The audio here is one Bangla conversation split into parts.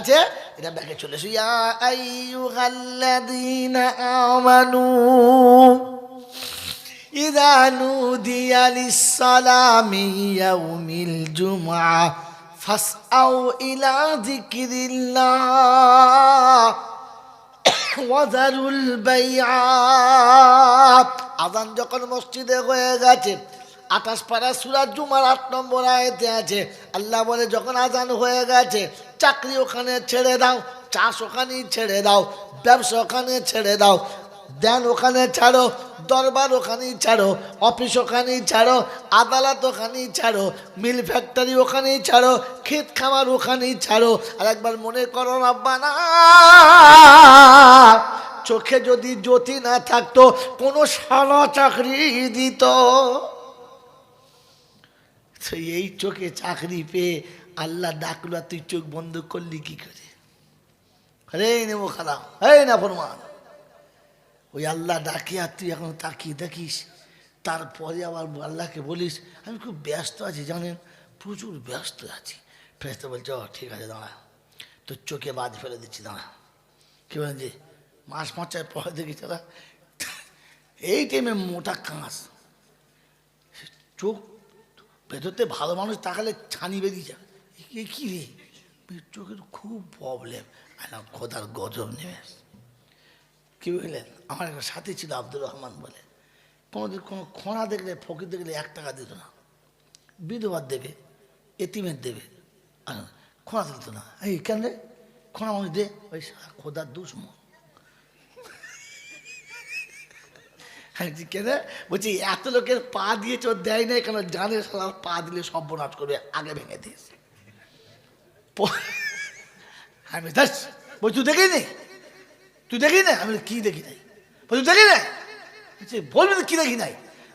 আছে এটা ব্যাকে চলে এসো। ইয়া আইয়ুহাল্লাযীনা আমানু ইযা নুদিয়া লিস-সালামি ইয়াউমিল জুমআ ফাসআউ ইলা যিকরিল্লাহ ওয়া যারুল বাইআ। আযান যখন মসজিদে হয়ে গেছে, 28 পারা সূরা জুমার 8 নম্বর আয়াতে আছে, আল্লাহ বলে যখন আযান হয়ে গেছে চাকরি ওখানে ছেড়ে দাও, চাষ ওখানে ছেড়ে দাও, ব্যবসা ওখানে ছেড়ে দাও, ধ্যান ওখানে ছাড়ো, দরবার ওখানেই ছাড়ো, অফিস ওখানেই ছাড়ো, আদালত ওখানেই ছাড়ো, মিল ফ্যাক্টরি ওখানেই ছাড়ো, ক্ষেত খামার ওখানেই ছাড়ো। আর একবার মনে করো রাব্বানা, চোখে যদি জ্যোতি না থাকতো কোনো সারা চাকরি দিত। এই চোখে চাকরি পেয়ে আল্লাহ ডাকলো, তুই চোখ বন্ধ করলি কি করে? আরে নেবো খারাপ, এই না ফরমান, ওই আল্লাহ ডাকে আর তুই এখন তাকিয়ে দেখিস। তারপরে আবার আল্লাহকে বলিস আমি খুব ব্যস্ত আছি, জানেন প্রচুর ব্যস্ত আছি। ফেরেশতা বলছে ও ঠিক আছে দাঁড়া, তোর চোখে বাজ ফেলে দিচ্ছি দাঁড়া। কি বলেন যে মাস পাঁচায় পরে দেখি তারা এই টাইমে মোটা কাঁচ, চোখ ভেতরতে ভালো মানুষ তাকালে ছানি বেরিয়ে যায়, কী রে চোখের খুব প্রবলেম। খোদার গজব নেমে কী বুঝলেন। আমার একটা সাথী ছিল আব্দুর রহমান বলে, কোনোদিন কোনো খোঁড়া দেখলে ফকির দেখলে 1 টাকা দিত না, বিধবার দেবে, এতিমের দেবে, আর খোঁড়া দিত না। এই কেন রে খোঁড়া মানুষ দে, ওই সারা খোদার দুশ্মন। কেন বলছি এত লোকের পা দিয়ে চোর দেয় না কেন, জানে সারা পা দিলে সর্বনাশ করবে, আগে ভেঙে দিস। আমি দাস বলছি তুই দেখি নি, তুই দেখি না? আমি কি দেখি নাই? বলছি দেখি না, বলবি তো কি দেখি নাই?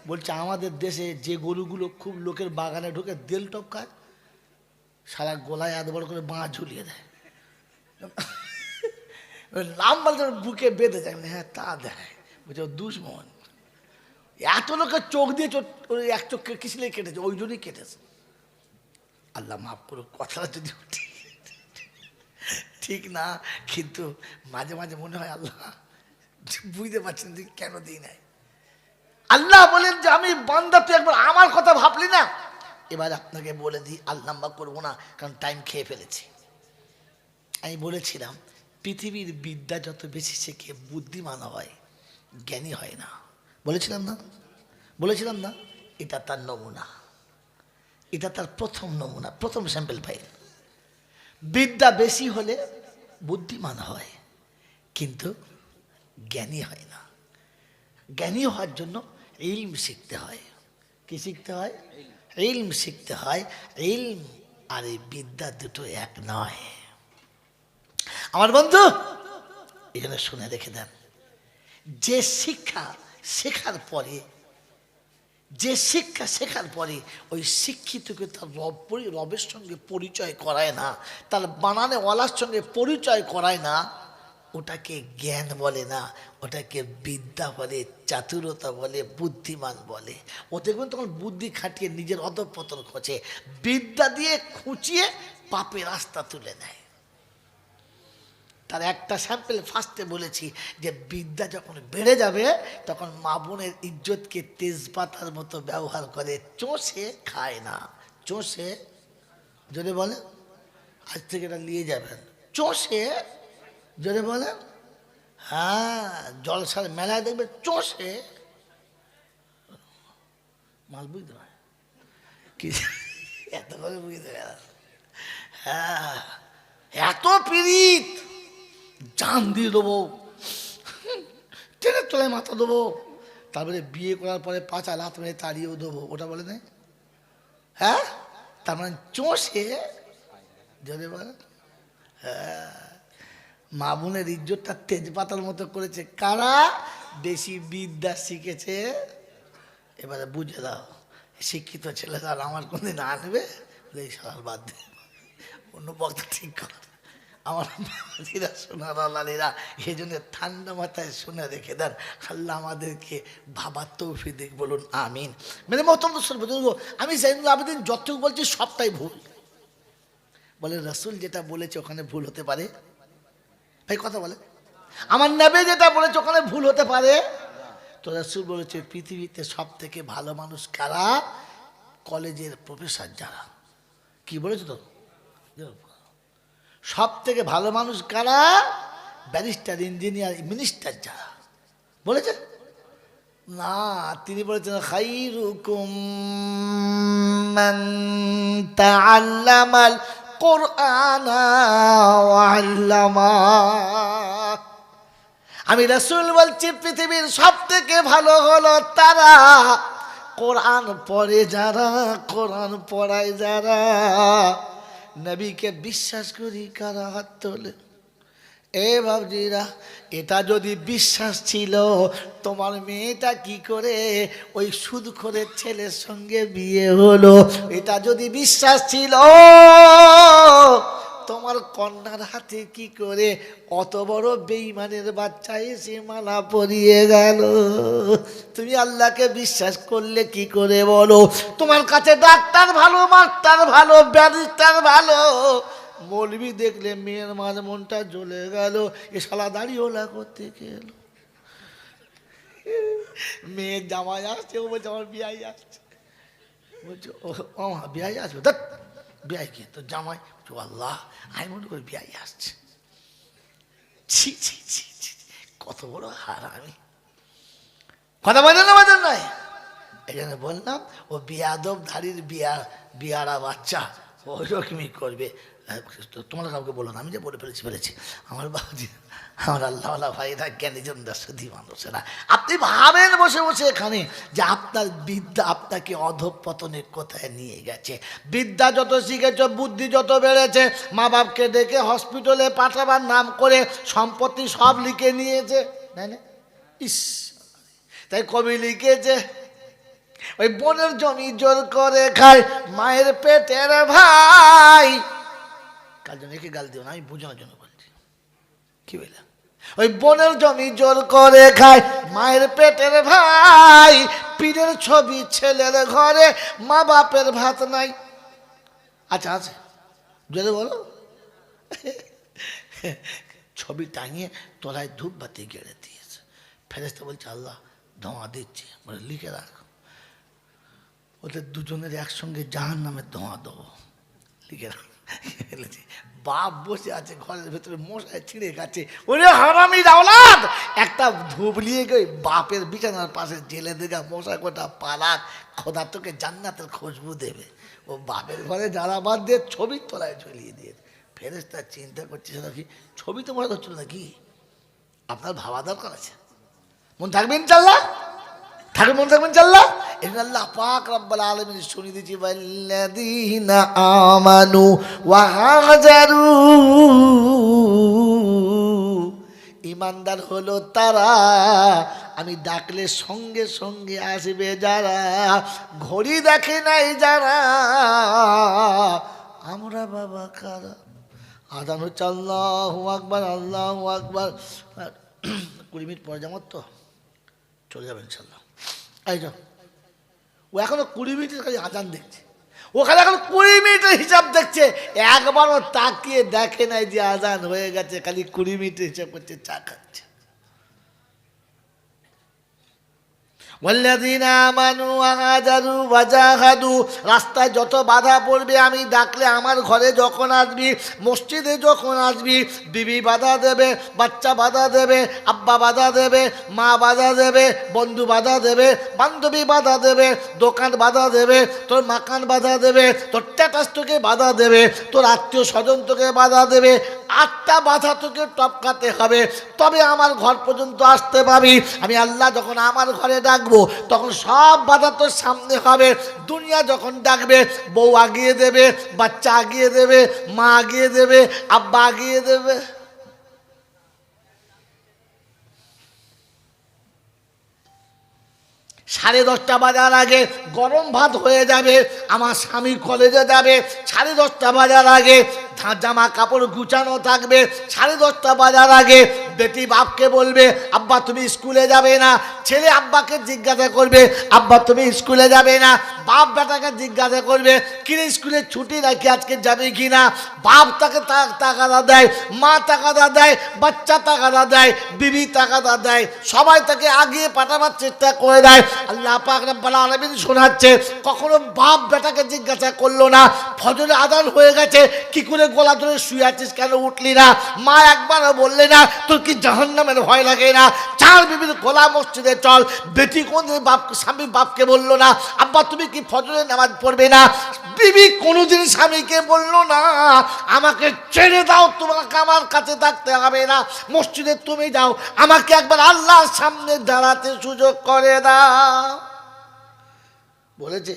বলছে আমাদের দেশে যে গরুগুলো খুব লোকের বাগানে ঢুকে দেল টপকায়, সারা গোলায় এত বড় করে বাঁ ঝুলিয়ে দেয়, লাম্বা বুকে বেঁধে যায়। হ্যাঁ তা দেয়, বলছে দুশ্মন। এত লোকের চোখ দিয়ে এক চোখকে কিসলে কেটেছে, ওই জন্যই কেটেছে। আল্লাহ মাফ করো, কথাটা যদি ঠিক না, কিন্তু মাঝে মাঝে মনে হয় আল্লাহ বুঝতে পারছেন তুই কেন দিই নাই। আল্লাহ বলেন যে আমি বান্দা, তুই একবার আমার কথা ভাবলি না। এবার আপনাকে বলে দিই, আর লম্বা করবো না কারণ টাইম খেয়ে ফেলেছি। আমি বলেছিলাম পৃথিবীর বিদ্যা যত বেশি শেখে বুদ্ধিমান হয়, জ্ঞানী হয় না। বলেছিলাম না? বলেছিলাম না? এটা তার নমুনা, এটা তার প্রথম নমুনা, প্রথম স্যাম্পল ফাইল। বিদ্যা বেশি হলে বুদ্ধিমান হয় কিন্তু জ্ঞানী হয় না। জ্ঞানী হওয়ার জন্য ইলম শিখতে হয়। কি শিখতে হয়? ইলম শিখতে হয়। ইলম আর এই বিদ্যা দুটো এক নয়। আমার বন্ধু এখানে শুনে রেখে দেন, যে শিক্ষা শেখার পরে, যে শিক্ষা শেখার পরে ওই শিক্ষিতকে তার রবের সঙ্গে পরিচয় করায় না, তার বানানেওয়ালার সঙ্গে পরিচয় করায় না, ওটাকে জ্ঞান বলে না, ওটাকে বিদ্যা বলে, চাতুরতা বলে, বুদ্ধিমান বলে। ও দেখবেন তখন বুদ্ধি খাটিয়ে নিজের অধঃপতন খোঁজে, বিদ্যা দিয়ে খুঁচিয়ে পাপে রাস্তা তুলে নেয়। তার একটা স্যাম্পল ফার্স্টে বলেছি যে বিদ্যা যখন বেড়ে যাবে তখন মা বোনের ইজ্জতকে তেজপাতার মতো ব্যবহার করে, চষে খায় না। চষে, যদি বলে আজ থেকে এটা নিয়ে যাবেন, চষে, যদি বলে হ্যাঁ জলসার মেলায় দেখবে চষে মাল, বুঝতে পারে কি এত করে বুঝতে পারে। হ্যাঁ এত পীড়িত, জান দিয়ে দেবো, ট্রেনের তলায় মাথা দেবো, তারপরে বিয়ে করার পরে 5 লাখ মেরে তাড়িয়েও দেবো, ওটা বলে না? হ্যাঁ তার মানে চষে, যদি বলে হ্যাঁ। মা বোনের ইজ্জতটা তেজপাতার মতো করেছে কারা? বেশি বিদ্যা শিখেছে। এবারে বুঝে দাও, শিক্ষিত ছেলেরা আমার কোনদিন আনবে, এই সাল বাদ দে, অন্য বক্তা ঠিক কর। আমার বাবাজিরা, সোনার লালীরা, এই জন্য ঠান্ডা মাথায় শুনে রেখে দেন। আল্লাহ আমাদেরকে ভাবার তৌফিক বলুন আমিন। মানে মতন আমি জাইনুল আবেদিন যতটুকু বলছি সবটাই ভুল। বলে রাসূল যেটা বলেছে ওখানে ভুল হতে পারে? ভাই কথা বলে, আমার নবী যেটা বলেছে ওখানে ভুল হতে পারে? তো রাসূল বলেছে পৃথিবীতে সব থেকে ভালো মানুষ কারা? কলেজের প্রফেসর যারা। কি বলেছে তো? সব থেকে ভালো মানুষ কারা? ব্যারিস্টার, ইঞ্জিনিয়ার, মিনিস্টার যারা। বলেছে না, তিনি বলেছেন খাইরুকুম মান তাআল্লামাল কুরআনা ওয়া আল্লামা। আমি রাসূল বলছি পৃথিবীর সব থেকে ভালো হলো তারা কোরআন পড়ে যারা, কোরআন পড়ায় যারা। নবীকে বিশ্বাস করি কারা? হাত তোলে। এ বাবজিরা, এটা যদি বিশ্বাস ছিল তোমার মেয়েটা কি করে ওই সুদখোরের ছেলের সঙ্গে বিয়ে হলো? এটা যদি বিশ্বাস ছিল তোমার কন্যার হাতে কি করে অত বড় বেঈমানের বাচ্চা এসে মালা পরিয়ে গেল? তুমি আল্লাহকে বিশ্বাস করলে কি করে বলো? তোমার কাছে ডাক্তার ভালো, মাস্টার ভালো, ব্যারিস্টার ভালো, মৌলবি দেখলে মেয়ের মাঝে মনটা জ্বলে গেল। এ শালা দাড়িওয়ালা করতে গেল, মেয়ের জামাই আসছে, ও বলছে আমার বিয়াই আসছে। বলছে ও বিয়াই আসবে? দেখ বিয়াই কি তো জামাই? আল্লাহ, আমি মনে করি বিয়াই আসছে। ছি ছি ছি ছি, কত বড় হারামি। কথা বলেন না বাজার নয়, এই জন্য বললাম ও বিয়াদব ধারির বিয়ারা বাচ্চা ওই রকমই করবে। তোমরা কাউকে বলো না, আমি যে বলে ফেলেছি। আমার বাবাজি, আমার আল্লাহওয়ালা ভাইরা জ্ঞানীজন সুধী মানুষেরা, আপনি ভাবেন বসে বসে এখানে যে আপনার বিদ্যা আপনাকে অধঃপতনে কোথায় নিয়ে গেছে। বিদ্যা যত শিখেছ, বুদ্ধি যত বেড়েছে, মা বাপকে ডেকে হসপিটালে পাঠাবার নাম করে সম্পত্তি সব লিখে নিয়েছে। ইস, তাই কবি লিখেছে ওই বোনের জমি জোর করে খায় মায়ের পেটের ভাই। কার জন্য একে গাল দিও না, আমি বোঝানোর জন্য বলছি। কি বললাম? ওই বোনের জমি জোর করে খায় মায়ের পেটের ভাই, পীরের ছবি ছেলের ঘরে, মা বাপের ভাত নাই। আচ্ছা আছে, জোরে বলো। ছবি টাঙিয়ে তোলায় ধূপ বাতি গেড়ে দিয়েছে। ফেরেশতা বলছে আল্লাহ ধোঁয়া দিচ্ছে, বলে লিখে রাখো, ওদের দুজনের একসঙ্গে জাহান্নামের ধোঁয়া দেবো, লিখে রাখো। বাপ বসে আছে ঘরের ভেতরে, মশায় ছিঁড়ে গেছে। ওরে হারামির আওলাদ, একটা ধূপ নিয়ে গিয়ে বাপের বিছানার পাশে জেলে দেগা মশা কোটা পালাক, খোদা তোকে জান্নাতের খুশবু দেবে। ও বাপের ঘরে জ্বালা বাদ দিয়ে ছবির তলায় ঝুলিয়ে দিয়েছে। ফেরেশতা চিন্তা করছে নাকি ছবি তো মনে হচ্ছিল নাকি? আপনার ভাবা দরকার আছে। মন থাকবেন চাল্লা, থাকবে মন থাকবেন চাল্লা। আল্লাহ পাক রব্বুল আলামিন শুনিয়ে দিয়েছি ওয়াল্লাযীনা আমানু ওয়া হাজারু, ঈমানদার হলো তারা আমি ডাকলে সঙ্গে সঙ্গে আসবে যারা, ঘড়ি দেখে নাই যারা। আমরা বাবা কারা? আযান হচ্ছে আল্লাহু আকবার, আল্লাহু আকবার। 20 মিনিট পরে যাবো তো, চলে যাবেন ইনশাল্লাহ। এই যাও, ও এখনো 20 মিনিটের কাছে আজান দেখছে, ওখানে এখন 20 মিনিটের হিসাব দেখছে। একবারও তাকিয়ে দেখে নাই যে আজান হয়ে গেছে, খালি 20 মিনিটের হিসাব করছে, চা খাচ্ছে। ওয়াল্লাযীনা আমানু ওয়া হাজারু ওয়া জাহাদু, রাস্তায় যত বাধা পড়বে আমি ডাকলে আমার ঘরে যখন আসবি, মসজিদে যখন আসবি, বিবি বাধা দেবে, বাচ্চা বাধা দেবে, আব্বা বাধা দেবে, মা বাধা দেবে, বন্ধু বাধা দেবে, বান্ধবী বাধা দেবে, দোকান বাধা দেবে, তোর মাকান বাধা দেবে, তোর স্ট্যাটাস তোকে বাধা দেবে, তোর আত্মীয় স্বজন তোকে বাধা দেবে। 8টা বাধা তোকে টপকাতে হবে, তবে আমার ঘর পর্যন্ত আসতে পাবি। আমি আল্লাহ যখন আমার ঘরে ডাকবো তখন সব বাধা তোর সামনে হবে। দুনিয়া যখন ডাকবে, বউ আগিয়ে দেবে, বাচ্চা আগিয়ে দেবে, মা আগিয়ে দেবে, আব্বা আগিয়ে দেবে। সাড়ে 10টা বাজার আগে গরম ভাত হয়ে যাবে, আমার স্বামী কলেজে যাবে। 10:30 বাজার আগে জামা কাপড় গুছানো থাকবে। 10:30 বাজার আগে বেটি বাপকে বলবে আব্বা তুমি স্কুলে যাবে না, ছেলে আব্বাকে জিজ্ঞাসা করবে আব্বা তুমি স্কুলে যাবে না, বাপ বেটাকে জিজ্ঞাসা করবে কিরে স্কুলে ছুটি নাকি আজকে যাবে কি না, বাপ তাকে টাকাটা দেয়, মা টাকাটা দেয়, বাচ্চা টাকাটা দেয়, বিবি টাকাটা দেয়, সবাই তাকে আগিয়ে পাঠাবার চেষ্টা করে দেয়। আল্লাহ পাক রব্বুল আলামিন শোনাচ্ছে কখনো বাপ বেটাকে জিজ্ঞাসা করলো না ফজরের আযান হয়ে গেছে কি করে গলা ধরে শুয়ে আছিস, কেন উঠলি না, মা একবারও বললে না তোর কি জাহান্নামের ভয় লাগে না, চার বিবির গোলা মসজিদে চল। বেটি কোনদিন বাপ স্বামী বাপকে বললো না আব্বা তুমি কি ফজরের নামাজ পড়বে না, বিবি কোনোদিন স্বামীকে বললো না আমাকে ছেড়ে দাও তোমাকে আমার কাছে থাকতে হবে না, মসজিদে তুমি যাও, আমাকে একবার আল্লাহর সামনে দাঁড়াতে সুযোগ করে দাও। বলেছে?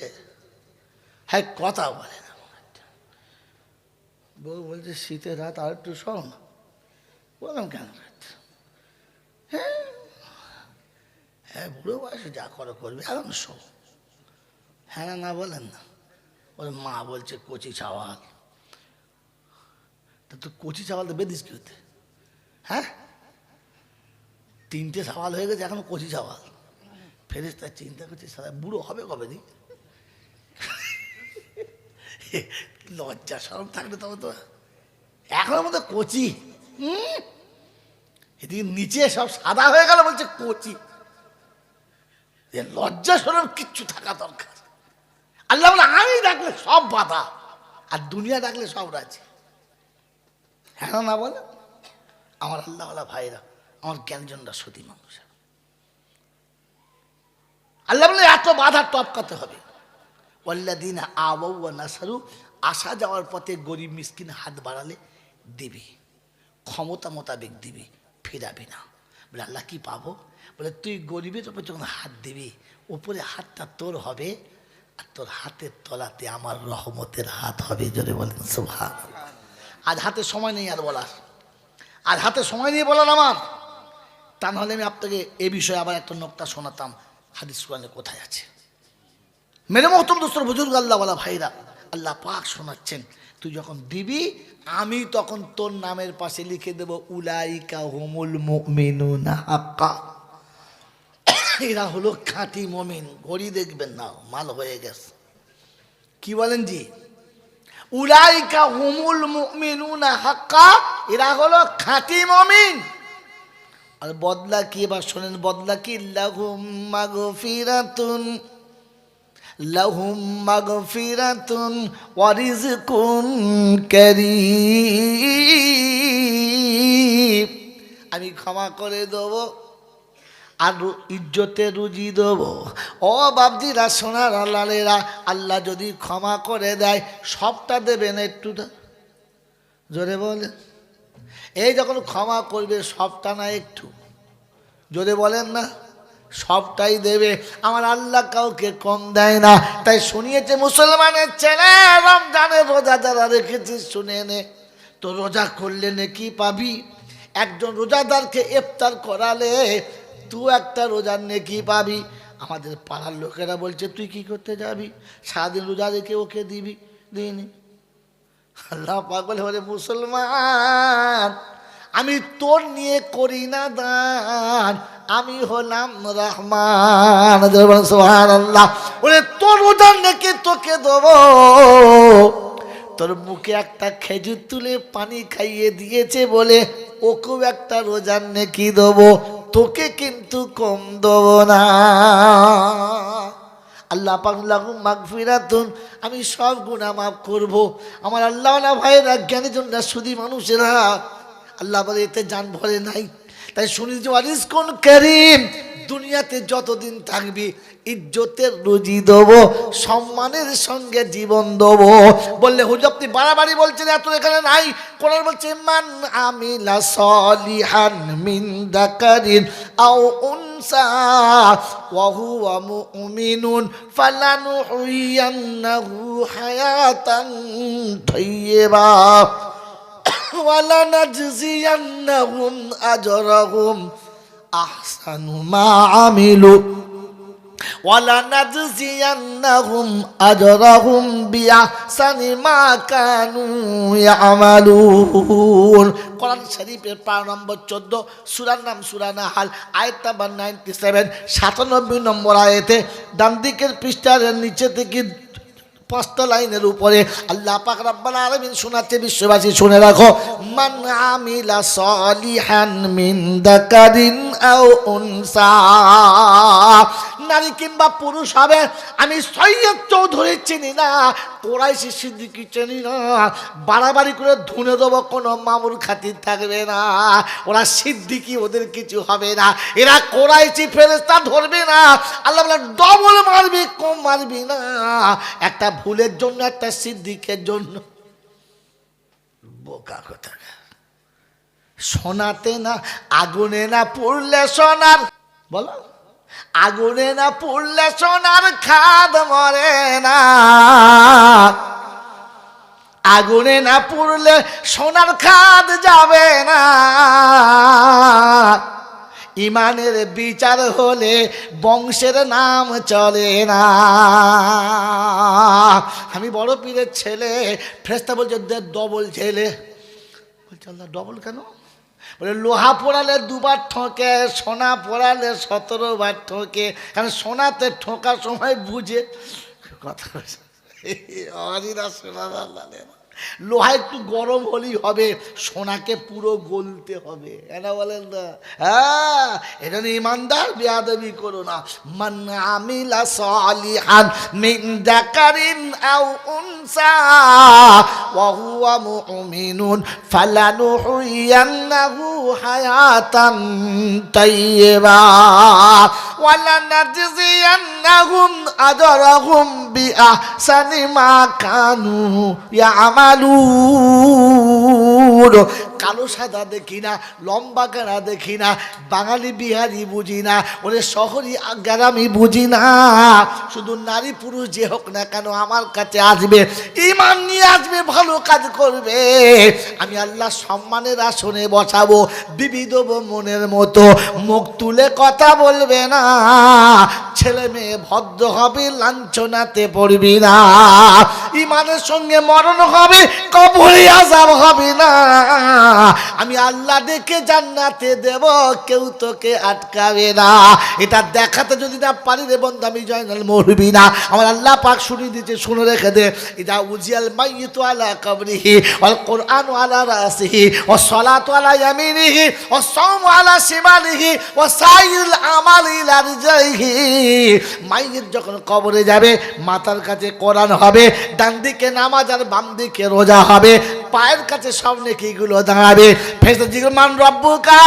হ্যাঁ, কথা বলে না। বউ বলছে শীতের রাত আর একটু শোন। বললাম কেন? হ্যাঁ হ্যাঁ বুড়ো বয়সে যা করো করবে, এখন শো। হ্যাঁ না বলেন না। ওর মা বলছে কচি চাওয়াল। তা তুই কচি চাওয়াল বেদিস কি হতে? হ্যাঁ, 3টে সওয়াল হয়ে গেছে, এখন কচি চাওয়াল। ফেরেশতা চিন্তা করছে সারা বুড়ো হবে কবে দিন, লজ্জা শরম থাকলে তবে তো এখন আমাদের কচি। এদিকে নিচে সব সাদা হয়ে গেল, বলছে কচি। লজ্জা শরম কিচ্ছু থাকা দরকার। আল্লাহ বলে আমি ডাকলে সব বাধা, আর দুনিয়া ডাকলে সব রাজি। হ্যাঁ না বলে? আমার আল্লাহওয়ালা ভাইরা, আমার জ্ঞানজনরা সতী মানুষ। আল্লাহ বলে এত বাধা টপকাতে হবে। ওয়াল্লাযীনা আওয়াউ ওয়া নাসারু, আসা যাওয়ার পথে গরিব মিসকিন হাত বাড়ালে দিবি, ক্ষমতা মোতাবেক দিবি, ফিরাবি না। বলে আল্লাহ কি পাবো? বলে তুই গরিবের ওপর যখন হাত দিবি, উপরে হাতটা তোর হবে, আর তোর হাতের তলাতে আমার রহমতের হাত হবে। জোরে বলেন সুবহানাল্লাহ। আজ হাতে সময় নেই আর বলার, আজ হাতে সময় নিয়ে বলার আমার, তা নাহলে আমি আপনাকে এ বিষয়ে আবার একটা নোকতা শোনাতাম। হাদিস কোরআনে কোথায় আছে? মেরে মহতম দোস্তর বুজুর্গ আল্লাহওয়ালা ভাইরা, আল্লাহ পাক শোনাচ্ছেন তুই যখন দিবি আমি তখন তোর নামের পাশে লিখে দেব উলাইকা হুমুল মুমিনুনা হাক্কা, এরা হলো খাঁটি মুমিন। ঘড়ি দেখবেন না, মাল হয়ে গেছে। কি বলেন জি? উলাইকা হুমুল মুমিনুনা হাক্কা, এরা হলো খাঁটি মুমিন। আর বদলা কি? এবার শোনেন বদলা কি? লাহুম মাগফিরাতুন, লাহুম মাগফিরাতুন ওয়া রিজকুন কারীম। আমি ক্ষমা করে দেব আর ইজ্জতে রুজি দেবো। ও বাবজিরা, সোনার লালেরা, আল্লাহ যদি ক্ষমা করে দেয় সবটা দেবেন, একটুটা জোরে বলেন। এই যখন ক্ষমা করবে সবটা না একটু, জোরে বলেন না, সবটাই দেবে। আমার আল্লাহ কাউকে কম দেয় না। তাই শুনিয়েছে মুসলমানের ছেলে, রমজানের রোজা যারা রেখেছিস শুনে নে, তো রোজা করলে নাকি পাবি। একজন রোজাদারকে ইফতার করালে তুই একটা রোজার নেকি পাবি। আমাদের পাড়ার লোকেরা বলছে তুই কি করতে যাবি, সারাদিন রোজা রেখে ওকে দিবি, দিইনি। আল্লাহ পাক বলে ওরে মুসলমান, আমি তোর নিয়ে করি না দান, আমি হলাম রহমান। সুবহানাল্লাহ। ওরে তোর রোজার নেকি তোকে দেবো। তোর মুখে একটা খেজুর তুলে পানি খাইয়ে দিয়েছে বলে ওকেও একটা রোজার নেকি দেবো, তোকে কিন্তু কম দেবো না। আল্লাহ পাক লাহুম মাগফিরাতুন, আমি সব গুনাহ মাফ করব। আমার আল্লাহওয়ালা ভাইয়েরা, জ্ঞানীজনরা, সুধী মানুষেরা, আল্লাহ বলে এতে জান ভরে নাই। তাই শুনি যে রিজকুন কারীম, দুনিয়াতে যতদিন থাকবি ইজ্জতের রুজি দেবো, সম্মানের সঙ্গে জীবন দেবো। বললে হুজুর আপনি বাড়াবাড়ি বলছেন, এত এখানে নাই। কোরআন বলছে মান আমিলা সলিহান মিন যাকারিন আও উনসা ওয়া হুয়া মুমিনুন ফালানুহইয়ান্নাহু হায়াতান তাইয়্যিবা ওয়ালানাজজিয়ান্নাহুম আজরাহুম আহসানু মা আমিলু। ওয়ালানাজজিয়ান্নাহুম আজরাহুম বিআহসানি মা কানু ইয়ামালুন। কোরআন শরীফের পারা নম্বর 14, সূরার নাম সূরা নাহাল, আয়াত নাম্বার 97, 97 নম্বর আয়াতে ডান দিকের পৃষ্ঠার নিচে থেকে 5টা লাইনের উপরে আল্লাহ পাক রব্বুল আলামিন শোনাতে, বিশ্ববাসী শুনে রাখো, মান আমিলা সলিহান মিন যাকারিন আও উনসা, নারী কিংবা পুরুষ হবে, আমি সৈয়দ চৌধুরী চিনি না, কোরাইশি সিদ্দিকী চিনি না, বাড়াবাড়ি করে ধুনে দেবো, কোনো মামুর খাতির থাকবে না, ওরা সিদ্দিকী, ওদের কিছু হবে না, এরা কোরাইশি ফেরেশতা ধরবে না। আল্লাহ বলে ডবল মারবি, কম মারবি না, একটা ভুলের জন্য, একটা সিদ্দিকের জন্য। বোকা কথা, সোনাতে না আগুনে না পুড়লে সোনার, বলো, আগুনে না পুড়লে সোনার খাদ মরে না, আগুনে না পুড়লে সোনার খাদ যাবে না, ইমানের বিচার হলে বংশের নাম চলে না। আমি বড় পীরের ছেলে, ফেরেশতা বলছে ডবল ছেলে। বলছে আল্লাহ ডবল কেন? বলে লোহা পোড়ালে 2বার ঠকে, সোনা পোড়ালে 17 বার ঠকে, কারণ সোনাতে ঠোকার সময় বুঝে কথা। লোহা একটু গরম হলেই হবে, সোনাকে পুরো গলতে হবে, এটা বলেন না? হ্যাঁ, এটা ইমানদার, বেয়াদবি করো না। মান আমিলা সালিহান মিন যাকারিন আও উনসা ওয়া হুয়া মুমিনুন ফালানুহইয়ান্নাহু হায়াতান তাইয়্যিবা ওয়া লানাজজিয়ান্নাহুম আজরাহুম বিআহসানি মা কানু ইয়ামালুন। কালো সাদা দেখি না, লম্বা গাড়া দেখি না, বাঙালি বিহারি বুঝি না, ওরে শহরি গ্রামই বুঝি না, শুধু নারী পুরুষ যে হোক না কেন আমার কাছে আসবে, ঈমান নিয়ে আসবে, ভালো কাজ করবে, আমি আল্লাহ সম্মানের আসনে বসাবো, বিবি দেবো মনের মতো, মুখ তুলে কথা বলবে না, ছেলে মেয়ে ভদ্র হবে, লাঞ্ছনাতে পড়বি না, ঈমানের সঙ্গে মরণ হবে, কবরে আযাব হবে না, আমি আল্লাহ দেখে জান্নাতে দেব, কেউ তোকে আটকাবে না। এটা দেখাতে যদি না পারি রে বন্ধু, আমি জয়নাল মরবি না। আমার আল্লাহ পাক শুনিয়ে দিতে, শুনে রেখে দে, ইদা উজিয়াল মাইয়িতু আলা কবরিহি ওয়াল কুরআনু আলা রাসিহি ওয়াস সালাতু আলা ইয়ামিনিহি ওয়াস সাওমু আলা শিমালিহি ওয়াস সাইয়ুল আমালি ইলা রিজলিহি। মাইয়িত যখন কবরে যাবে, মাথার কাছে কোরআন হবে, ডান দিকে নামাজ আর বাম দিকে রোজা হবে, পায়ের কাছে সামনে কিগুলো দাঁড়াবে, ফেরেশতা জিজ্ঞেস মান রব্বুকা,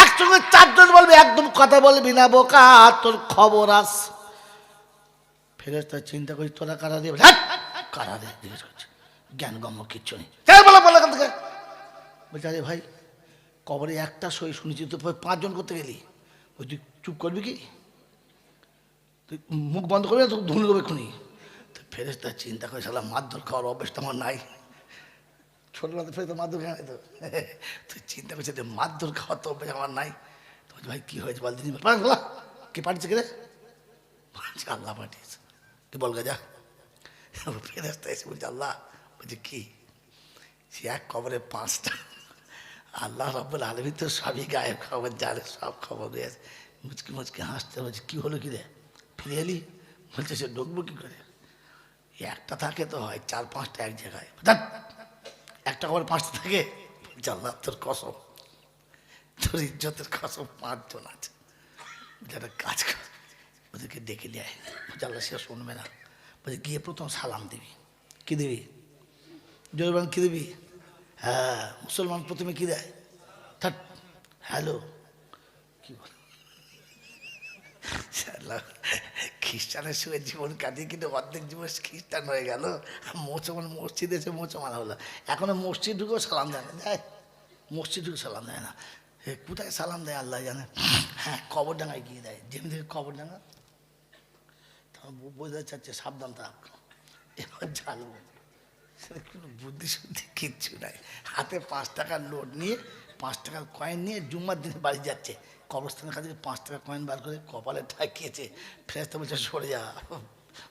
একসঙ্গে 4 জন বলবে, একদম কথা বলবি না বোকা, তোর খবর আস। ফেরেশতা চিন্তা করি তোরা কারা দেবে, কারা দেবে জিজ্ঞেস করছে, জ্ঞান গম্য কিচ্ছু নেই, বলো বলো এখান থেকে। বলছে আরে ভাই, কবরে একটা সই শুনেছি, তো 5 জন করতে গেলি, ওই তুই চুপ করবি কি, তুই মুখ বন্ধ করবি না, তো ধুনে দেবে খুনি। তো ফেরেশতা চিন্তা করে, শালা মারধর খাওয়ার অভ্যেসটা আমার নাই, ছোটবেলাতে ফেরেশতা মারধর খাওয়া তো, তুই চিন্তা করছিস মারধর খাওয়ার তো অভ্যেস আমার নাই। তো ভাই কি হয়েছে বল, দিদি কে পাঠিয়েছে কে রে? বলছে আল্লাহ পাঠিয়েছে, তুই বল গে যা। ফেরেশতা এসে বলছে আল্লাহ, বলছে কি? সে এক কবরে 5টা, আল্লাহ রাব্বুল আলামিন তো সবই গায়েব খবর জানে, সব খবর রয়েছে। মুচকি মুচকি হাসতে, বলছে কি হলো কি রে, ফিরে এলি? বলছে সে ঢুকবো কি করে, একটা থাকে তো হয়, 4-5টা এক জায়গায়, একটা খবর 5টা থাকে। বলছে আল্লাহ তোর কসম, তোর ইজ্জতের কসম, 5 জন আছে, যারা কাজ করে, ওদেরকে ডেকে নিয়ে আয়। বলছে আল্লাহ সে শুনবে না। বলছে গিয়ে প্রথম সালাম দিবি। কি দিবি? জোরবান কি দিবি? হ্যাঁ, মুসলমান প্রথমে কি দেয়? হ্যালো, কি বল, খ্রিস্টানের সঙ্গে জীবন কাটিয়ে কিন্তু অর্ধেক জীবন খ্রিস্টান হয়ে গেল, মুসলমান মসজিদ এসে মুসলমান হলো, এখনো মসজিদ ঢুকেও সালাম দেয় না, দেয় মসজিদ ঢুকে সালাম দেয় না, কোথায় সালাম দেয় আল্লাহ জানে। হ্যাঁ, কবরডাঙ্গায় গিয়ে দেয়, যেমনি থেকে কবরডাঙ্গা, তখন বোঝা যাচ্ছে সাবধান থাক, এবার ঝালবো, কোনো বুদ্ধি শুদ্ধি কিচ্ছু নাই, হাতে 5 টাকার নোট নিয়ে, 5 টাকার কয়েন নিয়ে জুম্মার দিনে বাড়ি যাচ্ছে, কবরস্থানের কাছে 5 টাকা কয়েন বার করে কপালে ঠাকিয়েছে। ফেরেশতা বলছে সরে যা।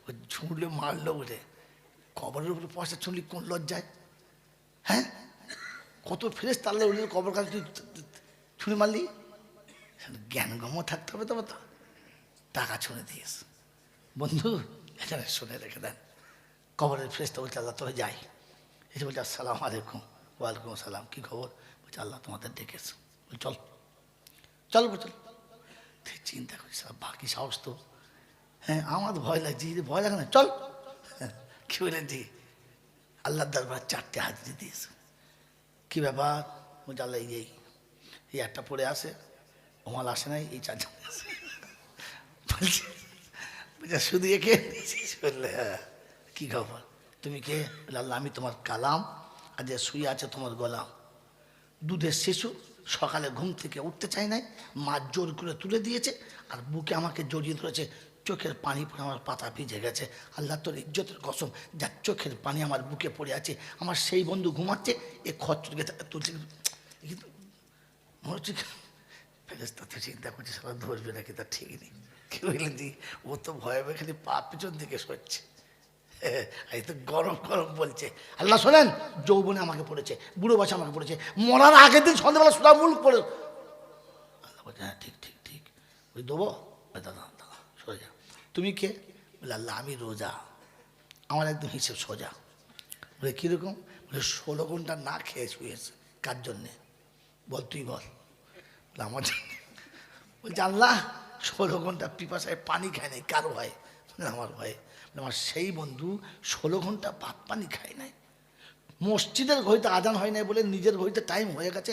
ও ছুঁড়লে মারলো উঠে। কবরের উপরে পয়সা ছুঁড়লি কোন লজ্জায়? হ্যাঁ, কত ফেরেশতা আল্লাহ উঠে কবর কাছে তুই ছুঁড়ে মারলি? জ্ঞানগম্য থাকতে হবে তবে তো। টাকা ছুঁড়ে দিয়েছ বন্ধু, এখানে শুনে রেখে দেন। কবরের ফেরেশতা বলছে আল্লাহ তোরা যাই। এসে বলছে আসসালামু আলাইকুম। ওয়ালাইকুম আসসালাম, কী খবর? বলছে আল্লাহ তোমাদের ডেকেছে। চল চল চল। চিন্তা করি সব বাকি সাহস তো। হ্যাঁ, আমার ভয় লাগছে, ভয় লাগে না, চল। কি বলেন জি? আল্লাহ দরবার 4টে হাজিরি দিয়েছে। কী ব্যাপার? বলছে আল্লাহ এই একটা পড়ে আসে, ওমাল আসে নাই, এই 4জন আসে। বলছে শুধু একে বললে হ্যাঁ। কী খবর? তুমি কে? বলে আল্লাহ আমি তোমার কালাম, আর যে শুয়ে আছে তোমার গোলাম। দুধের শিশু, সকালে ঘুম থেকে উঠতে চায় নাই, মা জোর করে তুলে দিয়েছে, আর বুকে আমাকে জড়িয়ে ধরেছে, চোখের পানি পড়ে আমার পাতা ভিজে গেছে। আল্লাহ তোর ইজ্জতের কসম, যার চোখের পানি আমার বুকে পড়ে আছে, আমার সেই বন্ধু ঘুমাচ্ছে, এ খচ্চর গেছে তুলছে। মনে হচ্ছে ফেরেশতা তো চিন্তা করছে সারা ধরবে নাকি, তার ঠিক নেই। কি বললেন জি? ও তো ভয়ে ভয়ে খালি পা পিছন দিকে সরছে। এই তো গরম গরম বলছে। আল্লাহ শোনেন, যৌবনে আমাকে পড়েছে, বুড়ো বয়সে আমাকে পড়েছে, মরার আগের দিন সন্ধ্যাবেলা সুরা মুল্ক পড়ে। আল্লাহ বলছে হ্যাঁ ঠিক ঠিক ঠিক, ওই দেবো। দাদা দাদা সরে যা। তুমি কে? বলে আল্লাহ আমি রোজা, আমার একদম হিসেব সোজা। বলে কীরকম? বলে 16 ঘন্টা না খেয়ে শুয়েছে। কার জন্যে? বল তুই বল। বলে আমার জন্যে। বলছে আল্লাহ 16 ঘন্টা পিপাসায় পানি খায় নাই, কারো হয়? আমার ভয়ে। আমার সেই বন্ধু 16 ঘন্টা ভাত পানি খায় নাই, মসজিদের ঘড়িতে আজান হয় নাই বলে নিজের ঘড়িতে টাইম হয়ে গেছে,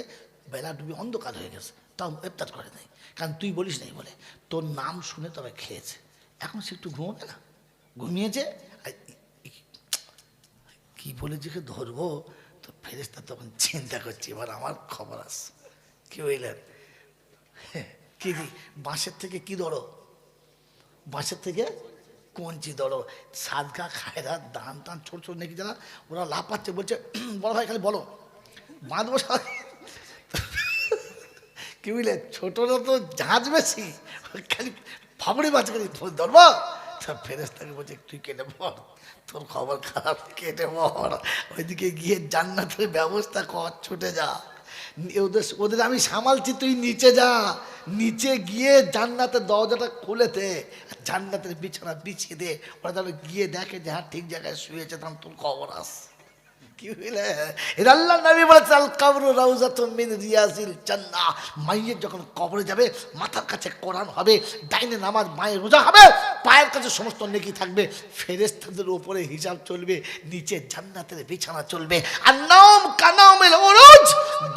বেলা ডুবে অন্ধকার হয়ে গেছে, তাও ইফতার করে নাই, কারণ তুই বলিস নাই বলে। তোর নাম শুনে তবে খেয়েছে। এখন সে একটু ঘুমোবে না, ঘুমিয়েছে। কি বলে যে ধরবো? তো ফেরেশতা তখন চিন্তা করছি এবার আমার খবর আস। কি বললেন? কি বাঁশের থেকে কি ধরো? বাঁশের থেকে কঞ্চি ধরো। সাদকা খায়রা দান টান ছোট ছোট নাকি যারা, ওরা লাভ পাচ্ছে, বলছে বড় ভাই খালি বলো বাঁধবো। কি বুঝলে, ছোটরা তো জাহাজ বেশি, খালি ফাবড়ি মাছ খালি ধরবো। সব ফেরেশতাকে বলছে তুই কেটে পড়, তোর খবর খারাপ, কেটে পড়, ওইদিকে গিয়ে জান্নাতের ব্যবস্থা কর, ছুটে যা। ওদের আমি সামালছি, তুই নিচে যা, নিচে গিয়ে জান্নাতের দরজাটা খুলে দে, জান্নাতের বিছানা বিছিয়ে দে, ওরা তাহলে গিয়ে দেখে যে হ্যাঁ ঠিক জায়গায় শুয়েছে, তখন তোর খবর আস। কি বুঝলে, এর আল্লাহ নবী বলেছে আল কবরু রাউযাতুম মিন রিয়াজিল জান্নাহ। মাইয়ের যখন কবরে যাবে, মাথার কাছে কোরআন হবে, ডাইনে নামাজ, মায়ের রোজা হবে, পায়ের কাছে সমস্ত নেকি থাকবে, ফেরেশতাদের উপরে হিসাব চলবে, নিচে জান্নাতের বিছানা চলবে। আর নাম কানামিল উরুজ,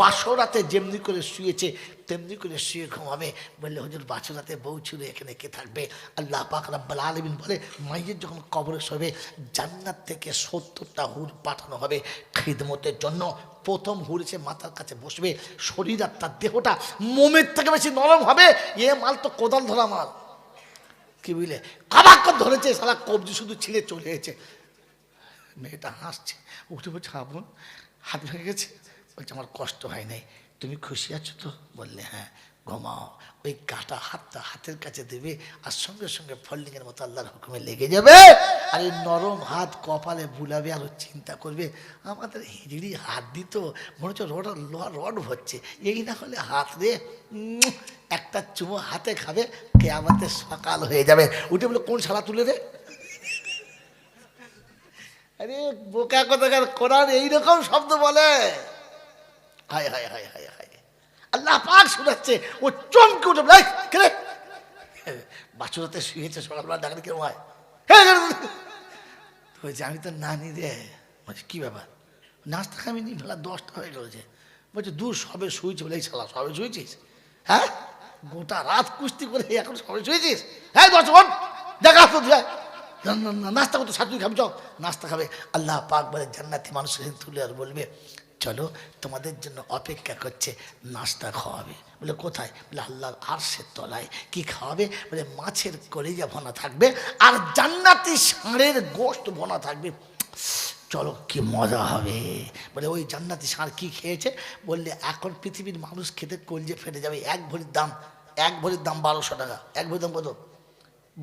বাসরাতে যেমনি করে শুয়েছে তেমনি করে শুয়ে ঘুমাবে। বললে হুজুর বাসরাতে বউ ছিল, এখানে কে থাকবে? আল্লাহ পাক রব্বুল আলামিন বলে মাইয়ের যখন কবরে শোবে, জান্নাত থেকে 70টা হুর পাঠানো হবে খিদমতের জন্য। প্রথম হুর এসে মাথার কাছে বসবে, শরীর আর তার দেহটা মোমের থেকে বেশি নরম হবে। এ মাল তো কোদাল ধরা মাল। কি বুঝলে, কাবাক ধরেছে, সারা কবজি শুধু ছিঁড়ে চলে গেছে। মেয়েটা হাসছে, উঠে বলছে আপন হাত ভেঙে গেছে? বলছে আমার কষ্ট হয় নাই, তুমি খুশি আছো তো? বললে হ্যাঁ। ঘুমাও, ওই কাটা হাতটা হাতের কাছে দেবে, আর সঙ্গে সঙ্গে ফল্ডিংয়ের মতো আল্লাহর হুকুমে লেগে যাবে। আর এই নরম হাত কপালে বুলাবে, আর চিন্তা করবে আমাদের হিড়ি হাত দিত, মনে হচ্ছে লোহার রড হচ্ছে, এই না হলে হাত রে, একটা চুমো হাতে খাবে, কিয়ামতের সকাল হয়ে যাবে। উঠে বলে কোন শালা তুলে রে? আরে বোকা কথাকার, কোরআন এইরকম শব্দ বলে। হায় হায় হায় হায় হায়, আল্লাহ পাক শোনাচ্ছে। ও চমকে উঠে বাছুরাতে শুয়েছে, সকালবেলা ডাকলে কেউ হয় বলছে আমি তো নানি রে। বলছে কি ব্যাপার? নাস্তা খামিনি, বেলা 10টা হয়ে গেছে। বলছে দূর সবে শুয়েছি। বলে এই শালা সবে শুয়েছিস? হ্যাঁ, গোটা রাত কুস্তি করে এখন সবে শুয়েছিস? হ্যাঁ 10 দেখা তো নাস্তা করতে সাথে খাবি, চল নাস্তা খাবে। আল্লাহ পাক বলে জান্নাতি মানুষের তুলে আর বলবে চলো তোমাদের জন্য অপেক্ষা করছে, নাস্তা খাওয়াবে। বলে কোথায়? বলে আল্লাহর আরশের তলায়। কি খাওয়াবে? বলে মাছের কলিজা ভোনা থাকবে, আর জান্নাতি ষাঁড়ের গোশত ভোনা থাকবে। চলো কি মজা হবে। বলে ওই জান্নাতি ষাঁড় কি খেয়েছে? বললে এখন পৃথিবীর মানুষ খেতে কলজে ফেটে যাবে, 1 ভরির দাম এক ভরির দাম 1200 টাকা। এক ভরির দাম কত?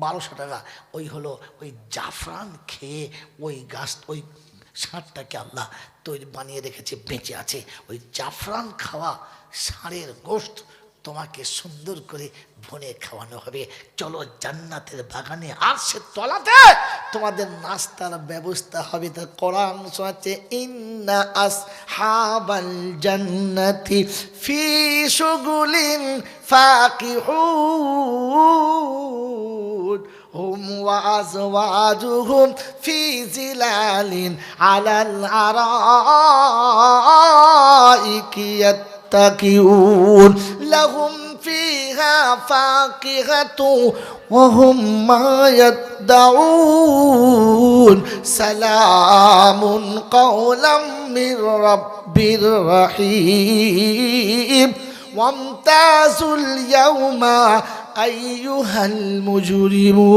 1200 টাকা। ওই হলো ওই জাফরান খেয়ে ওই গাছ, ওই ষাঁড়টাকে আল্লাহ তৈরি বানিয়ে রেখেছে, বেঁচে আছে। ওই জাফরান খাওয়া ষাঁড়ের গোশত তোমাকে সুন্দর করে ভুনে খাওয়ানো হবে। চলো জান্নাতের বাগানে, আর সে তলাতে তোমাদের নাস্তার ব্যবস্থা হবে। তার কোরআন শোনাচ্ছে, ইন্না আসহাবাল জান্নাতি ফি শুগুলিন ফাকিহুন হুম ওয়া আজওয়াজুহুম ফি জিলালিন আলাল আরাইকি يتكئون لهم فيها فاكهة وهم ما يدعون سلام قولا من رب رحيم وامتازوا اليوم أيها المجرمون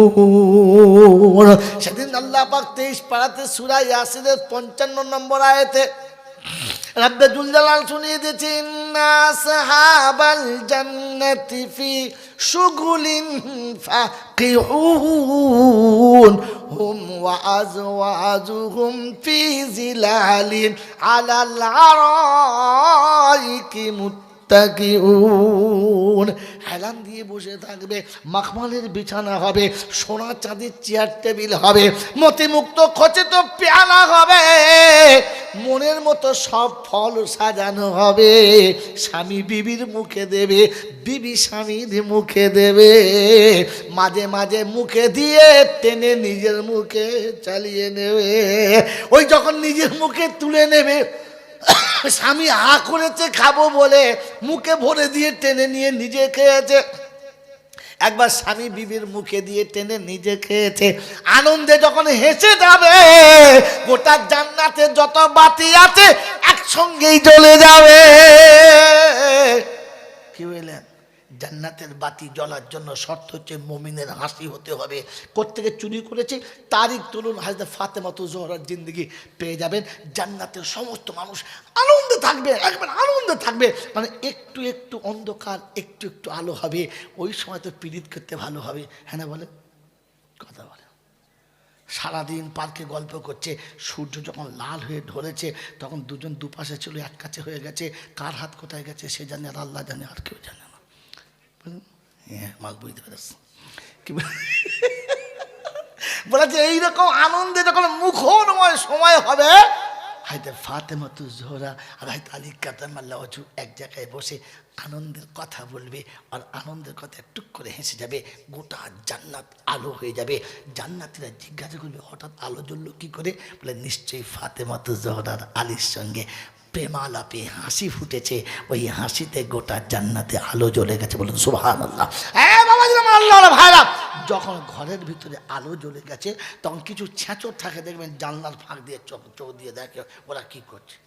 সেদিন আল্লাহ পাক 23 পারাতে সূরা ইয়াসিনের 55 নম্বর আয়াতে রব্বে জুল জালাল শুনিয়ে দিয়েছেন, আসহাবাল জান্নাতি ফি শুগুলিন ফাকিহুন হুম ওয়া আজওয়াজুহুম ফি জিলালিন আলাল আরাইকি মুত্তাকিউন। হেলান দিয়ে বসে থাকবে, মাখমালের বিছানা হবে, সোনা চাঁদের চেয়ার টেবিল হবে, মতিমুক্ত খচিত পেয়ালা হবে, মনের মতো সব ফল সাজানো হবে। স্বামী বিবির মুখে দেবে, বিবি স্বামীর মুখে দেবে, মাঝে মাঝে মুখে দিয়ে টেনে নিজের মুখে চালিয়ে নেবে। ওই যখন নিজের মুখে তুলে নেবে, স্বামী হা করেছে খাবো বলে মুখে ভরে দিয়ে টেনে নিয়ে নিজে খেয়েছে। একবার স্বামী বিবির মুখে দিয়ে টেনে নিজে খেয়েছে। আনন্দে যখন হেসে যাবে, গোটা জান্নাতে যত বাতি আছে একসঙ্গেই জ্বলে যাবে। কি বললেন? জান্নাতের বাতি জ্বলার জন্য শর্ত হচ্ছে মুমিনের হাসি হতে হবে। কোত্থেকে চুরি করেছে তারিখ তুলুন, হযরত ফাতেমাতুজ জোহরার জিন্দেগি পেয়ে যাবেন। জান্নাতের সমস্ত মানুষ আনন্দে থাকবে, একবার আনন্দে থাকবে। মানে একটু একটু অন্ধকার, একটু একটু আলো হবে। ওই সময় তো পীড়িত করতে ভালো হবে। হ্যাঁ না বলে? কথা বলে। সারাদিন পার্কে গল্প করছে, সূর্য যখন লাল হয়ে ধরেছে তখন দুজন দুপাশে ছিল, এক কাছে হয়ে গেছে। কার হাত কোথায় গেছে সে জানে, আর আল্লাহ জানে, আর কেউ জানে না। হ্যাঁ, মাল বুঝতে পেরেছি। কি বলেছে? এইরকম আনন্দে যখন মুখরময় সময় হবে, হয়তো ফাতেমাতুজ জোহরা আর হয়তো আলী কারামাল্লাহু ওয়াজহু এক জায়গায় বসে আনন্দের কথা বলবে, আর আনন্দের কথা টুক করে হেসে যাবে। গোটা জান্নাত আলো হয়ে যাবে। জান্নাতীরা জিজ্ঞাসা করবে, হঠাৎ আলো জ্বললো কি করে? বলে, নিশ্চয়ই ফাতেমাতুজ জোহরার আলীর সঙ্গে প্রেমালাপে হাসি ফুটেছে, ওই হাসিতে গোটা জান্নাতে আলো জ্বলে গেছে। বলুন সুবহানাল্লাহ। হ্যাঁ বাবাজি, আমার আল্লাহর ভাইরা, যখন ঘরের ভিতরে আলো জ্বলে গেছে তখন কিছু ছেঁচড় থাকে, দেখবেন জানলার ফাঁক দিয়ে চোখ দিয়ে দেখে ওরা কি করছে,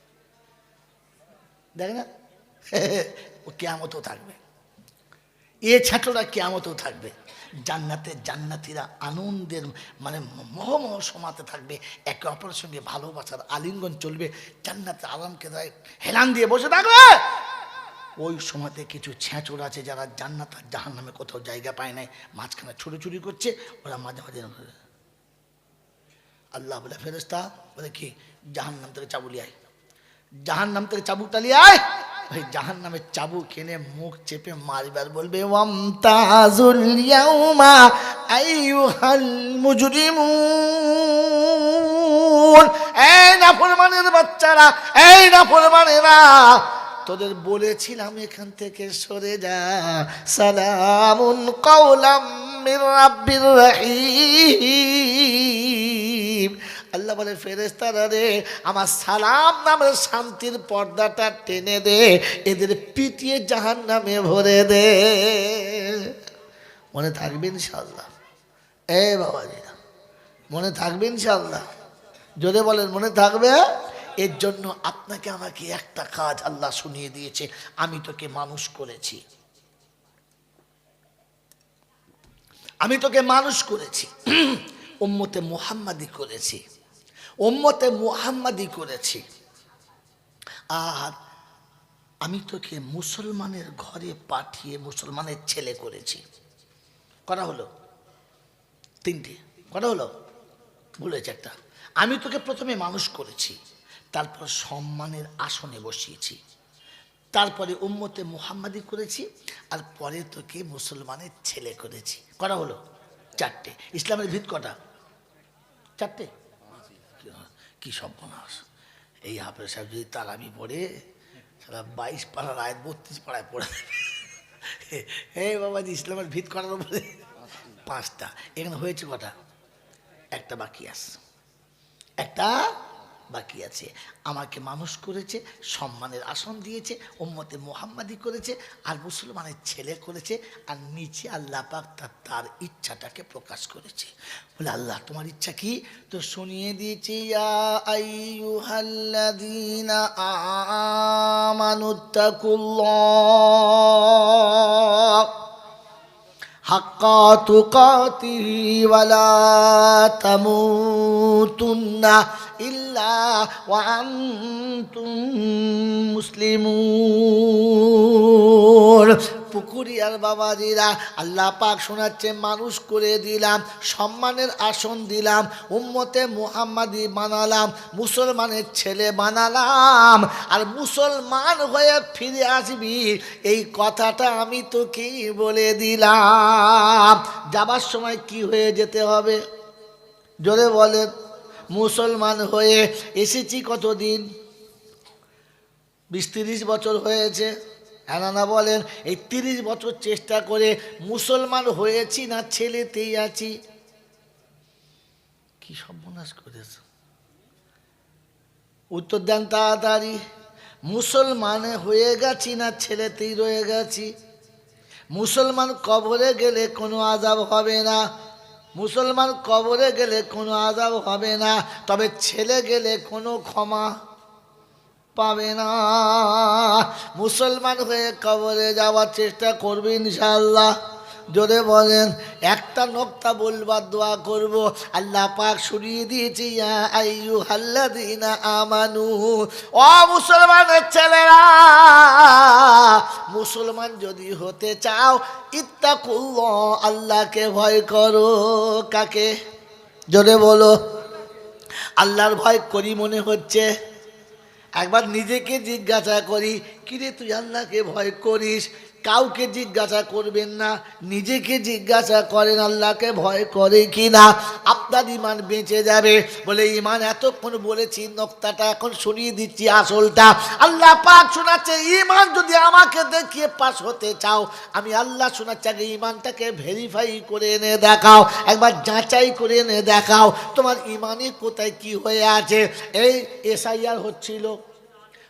দেখে না? ও কিয়ামতেও থাকবে, এ ছেঁচড়া কিয়ামতেও থাকবে। জান্নাতে জান্নাতীরা আনন্দের মানে মহমহ সমাতে থাকবে, একে অপরের সঙ্গে ভালোবাসার আলিঙ্গন চলবে। জান্নাতে আরামকে দেয়, হেলান দিয়ে বসে থাকবে। ওই সময়তে কিছু ছেঁচড় আছে যারা জান্নাত আর জাহান্নামে কোথাও জায়গা পায় নাই, মাঝখানে ছুটোছুটি করছে। ওরা মাঝে মাঝে আল্লাহ বলে, ফেরেশতা বলে কি, জাহান্নাম থেকে চাবুক লিয়ে আয়, জাহান্নাম থেকে চাবুকটা লিয়ে আয়। ওই জাহান্নামের চাবুক এনে মুখ চেপে মারবার বলবে, ওয়ামতাজুল ইয়াউমা আইয়ুহাল মুজরিমুন। এই নাফরমানের বাচ্চারা, এই নাফরমানেরা, তোদের বলেছিলাম এখান থেকে সরে যা। সালামুন কাওলাম মির রাব্বির রহিম। আল্লাহ বলে, ফেরেশতারা রে, আমার সালাম নামের শান্তির পর্দাটা টেনে দে, এদের পিটিয়ে জাহান্নামে ভরে দে। মনে থাকবে ইনশাআল্লাহ? এ বাবাজিরা, মনে থাকবে ইনশাআল্লাহ? জোরে বলেন, মনে থাকবে? এর জন্য আপনাকে আমাকে একটা কাজ আল্লাহ শুনিয়ে দিয়েছে, আমি তোকে মানুষ করেছি, আমি তোকে মানুষ করেছি, উম্মতে মুহাম্মাদি করেছি, উম্মতে মুহাম্মাদি করেছি। আর আমি তোকে মুসলমানের ঘরে পাঠিয়ে মুসলমানের ছেলে করেছি। করা হলো তিনটে, করা হলো, ভুলেছে একটা। আমি তোকে প্রথমে মানুষ করেছি, তারপর সম্মানের আসনে বসিয়েছি, তারপরে উম্মতে মুহাম্মাদি করেছি, আর পরে তোকে মুসলমানের ছেলে করেছি। করা হলো চারটে। ইসলামের ভিত কটা? চারটে। কি সর্বনাশ! এই হাফেজ সাহেব যদি তারাবি পড়ে, সারা 22 পাড়ার আয়াত 32 পাড়ায় পড়ে দেবে। হে বাবাজি, ইসলামের ভিত করার উপরে 5টা। এখানে হয়েছে কটা? একটা বাকি আছে, একটা বাকি আছে। আমাকে মানুষ করেছে, সম্মানের আসন দিয়েছে, উম্মতে মুহাম্মাদি করেছে, আর মুসলমানের ছেলে করেছে, আর নিচে আল্লাহ পাক তার ইচ্ছাটাকে প্রকাশ করেছে। বলে আল্লাহ তোমার ইচ্ছা কি? তো শুনিয়ে দিয়েছি, ইয়া আইয়ুহাল্লাযীনা আমানুত্তাকুল্লাহ হাক্কা তুকাতিহি ওয়ালা তামুতুন্না ইল্লা ওয়া আনতুম মুসলিমুন। পুকুরিয়ার বাবাজিরা, আল্লাহ পাক শোনাচ্ছে, মানুষ করে দিলাম, সম্মানের আসন দিলাম, উম্মতে মুহাম্মাদি বানালাম, মুসলমানের ছেলে বানালাম, আর মুসলমান হয়ে ফিরে আসবি, এই কথাটা আমি তোকে বলে দিলাম। যাবার সময় কি হয়ে যেতে হবে? জোরে বলেন। মুসলমান হয়ে এসেছি কতদিন? 20-30 বছর হয়েছে। হ্যাঁ না বলেন? এই 30 বছর চেষ্টা করে মুসলমান হয়েছি না ছেলেতেই আছি? কি সর্বনাশ করেছে! উত্তর দেন তাড়াতাড়ি। মুসলমান হয়ে গেছি না ছেলেতেই রয়ে গেছি? মুসলমান কবরে গেলে কোনো আযাব হবে না, মুসলমান কবরে গেলে কোনো আযাব হবে না, তবে ছেলে গেলে কোনো ক্ষমা পাবে না। মুসলমান হয়ে কবরে যাওয়ার চেষ্টা করবে ইনশাআল্লাহ। জোরে বলেন। একটা নোক্তা বলবার দোয়া করব। আল্লাহ পাক শুনিয়ে দিয়েছি, ইয়া আইয়ুহাল্লাযীনা আমানু, ও মুসলমানের ছেলেরা, মুসলমান যদি হতে চাও, ইত্তাকুল্লাহ, আল্লাহকে ভয় করো। কাকে? জোরে বলো। আল্লাহর ভয় করি মনে হচ্ছে? একবার নিজেকে জিজ্ঞাসা করি, কিরে তুই আল্লাহকে ভয় করিস? কাউকে জিজ্ঞাসা করবেন না, নিজেকে জিজ্ঞাসা করেন আল্লাহকে ভয় করে কি না, আপনার ইমান বেঁচে যাবে। বলে ইমান এতক্ষণ বলেছি, নোক্তাটা এখন শুনিয়ে দিচ্ছি আসলটা। আল্লাহ পাক শোনাচ্ছে, ইমান যদি আমাকে দেখিয়ে পাস হতে চাও, আমি আল্লাহ শোনাচ্ছি, আগে ইমানটাকে ভেরিফাই করে এনে দেখাও, একবার যাচাই করে এনে দেখাও তোমার ইমানে কোথায় কি হয়ে আছে। এই এসআইআর হচ্ছিল,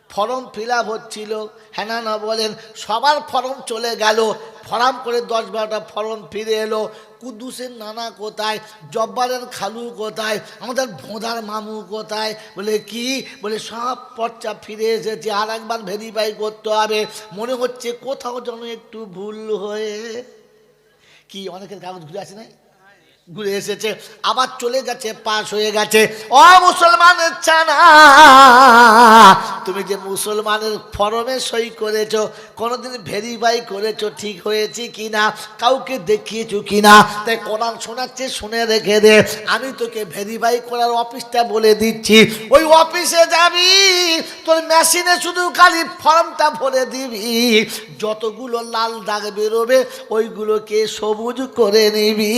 ফর্ম ফিল আপ হচ্ছিল, হ্যাঁ না বলেন? সবার ফর্ম চলে গেল, ফর্ম করে 10-12টা ফর্ম ফিরে এলো। কুদ্দুসের নানা কোথায়, জব্বারের খালু কোথায়, আমাদের ভোঁদার মামু কোথায়? বলে কি? বলে সব পর্চা ফিরে এসেছে, আর একবার ভেরিফাই করতে হবে। মনে হচ্ছে কোথাও যেন একটু ভুল হয়ে, কি অনেকের কাগজ ঘুরে আসে নাই, ঘুরে এসেছে, আবার চলে গেছে, পাস হয়ে গেছে। ও মুসলমানের ছানা, তুমি যে মুসলমানের ফর্মে সই করেছো, কোনোদিন ভেরিফাই করেছো ঠিক হয়েছে কিনা, কাউকে দেখিয়েছো কিনা? তাই কোরআন শোনাচ্ছে, শুনে রেখে দে। আমি তোকে ভেরিফাই করার অফিসটা বলে দিচ্ছি। ওই অফিসে যাবি, তোর মেশিনে শুধু খালি ফর্মটা ভরে দিবি, যতগুলো লাল দাগ বেরোবে ওইগুলোকে সবুজ করে নিবি,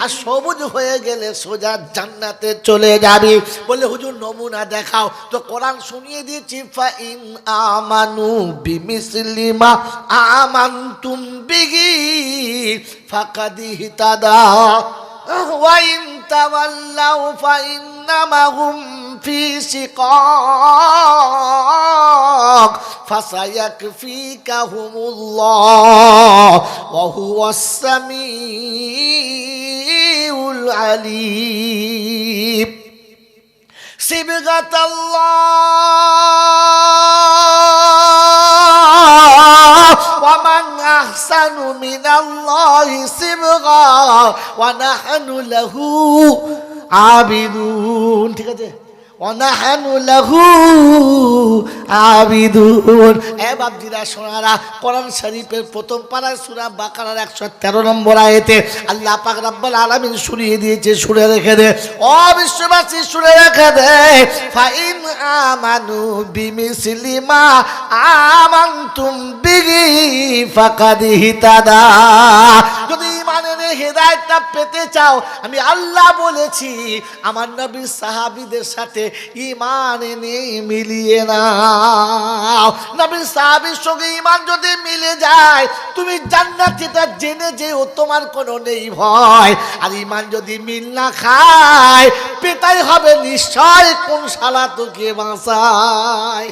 আর সবুজ হয়ে গেলে সোজা জান্নাতে চলে যাবি। বলে হুজুর নমুনা দেখাও। তো কোরআন শুনিয়ে দিয়েছি, ফাইন আমানু বিমিসলি মা আমানতুম বিহি ফাকাদ ইহতাদা ওয়া ইন তাওয়াল্লাউ ফাইন্নামা হুম ফি শিকাক ফাসায়াকফিকাহুমুল্লাহ ওয়া হুয়াস সামিউল আলিম। সিবগাতাল্লাহ ওয়া মান আহসানু মিনাল্লাহি সিবগা ওয়া নাহনু লাহু আবিদুন। ঠিক আছে, ওয়ানাহানু লাহু আবিদুন। এ বাপজিরা সোনারা, কোরআন শরীফের প্রথম পারায় সূরা বাকারার 113 নম্বর আয়াতে আল্লাহ পাক রব্বুল আলামিন শুনিয়ে দিয়েছে, শুনে রেখে দে ও বিশ্ববাসী, শুনে রেখে দে। ফাইন আমানু বিমিসলি মা আমানতুম বিহি ফাকাদ ইহতাদা। যদি ইমানের হেদায়েতটা পেতে চাও, আমি আল্লাহ বলেছি আমার নবীর সাহাবীদের সাথে ঈমান এনে মিলিয়ে নাও। নবীর সাহাবীর সঙ্গে ঈমান যদি মিলে যায়, তুমি জান্নাতীটা জেনে যেও, তোমার কোনো নেই ভয়। আর ঈমান যদি মিল না খায়, পেতাই হবে নিশ্চয় কোন শালা তোকে বাঁচায়।